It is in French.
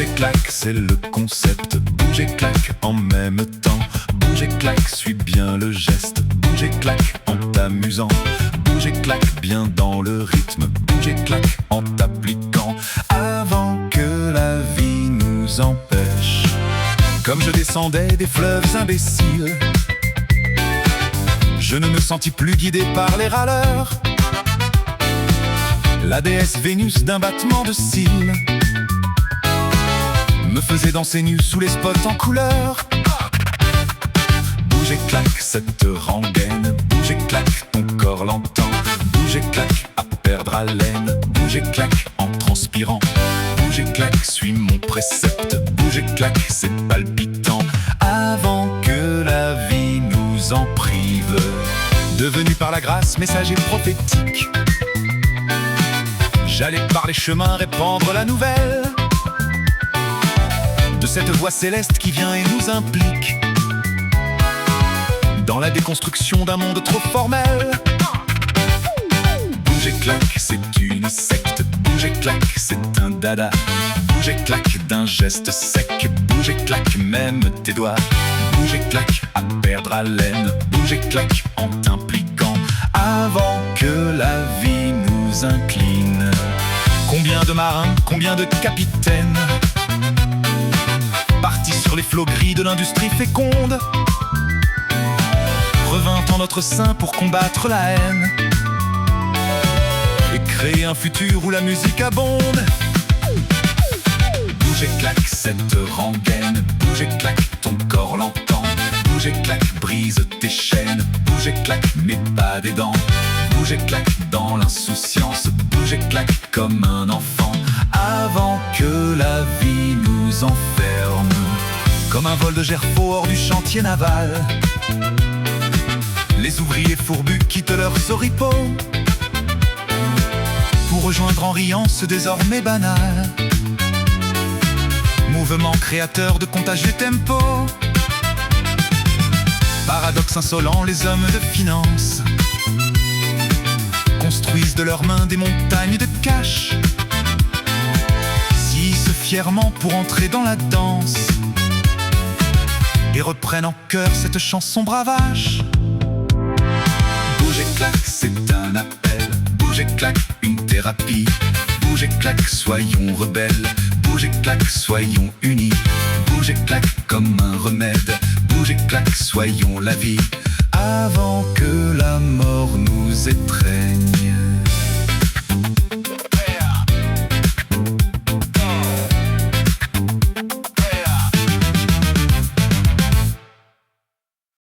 et clac, c'est le concept. Bouge et clac en même temps. Bouge et clac, suis bien le geste. Bouge et clac en t'amusant. Bouge et clac bien dans le rythme. Bouge et clac en t'appliquant avant que la vie nous empêche. Comme je descendais des fleuves imbéciles, je ne me sentis plus guidé par les râleurs. La déesse Vénus d'un battement de cils me faisait danser nu sous les spots en couleur. Bouge et clac, cette rengaine. Bouge et clac, ton corps l'entend. Bouge et clac, à perdre haleine. Bouge et clac, en transpirant. Bouge et clac, suis mon précepte. Bouge et clac, c'est palpitant avant que la vie nous en prive. Devenu par la grâce messager prophétique, j'allais par les chemins répandre la nouvelle de cette voix céleste qui vient et nous implique dans la déconstruction d'un monde trop formel. Bouge et clac, c'est une secte. Bouge et clac, c'est un dada. Bouge et clac d'un geste sec. Bouge et clac, même tes doigts. Bouge et clac, à perdre haleine. Bouge et clac, en t'impliquant avant que la vie nous incline. Combien de marins, combien de capitaines partis sur les flots gris de l'industrie féconde, revint en notre sein pour combattre la haine et créer un futur où la musique abonde. Bouge et clac, cette rengaine. Bouge et clac, ton corps l'entend. Bouge et clac, brise tes chaînes. Bouge et clac, mais pas des dents. Bouge et clac dans l'insouciance. Bouge et clac comme un enfant avant que la vie nous enferme. Comme un vol de gerfaut hors du chantier naval, les ouvriers fourbus quittent leurs oripeaux pour rejoindre en riant ce désormais banal mouvement créateur de contagieux tempo. Paradoxe insolent, les hommes de finance construisent de leurs mains des montagnes de cash, s'hissent fièrement pour entrer dans la danse et reprennent en chœur cette chanson bravache. Bouge et clac, c'est un appel. Bouge et clac, une thérapie. Bouge et clac, soyons rebelles. Bouge et clac, soyons unis. Bouge et clac comme un remède. Bouge et clac, soyons la vie avant que la mort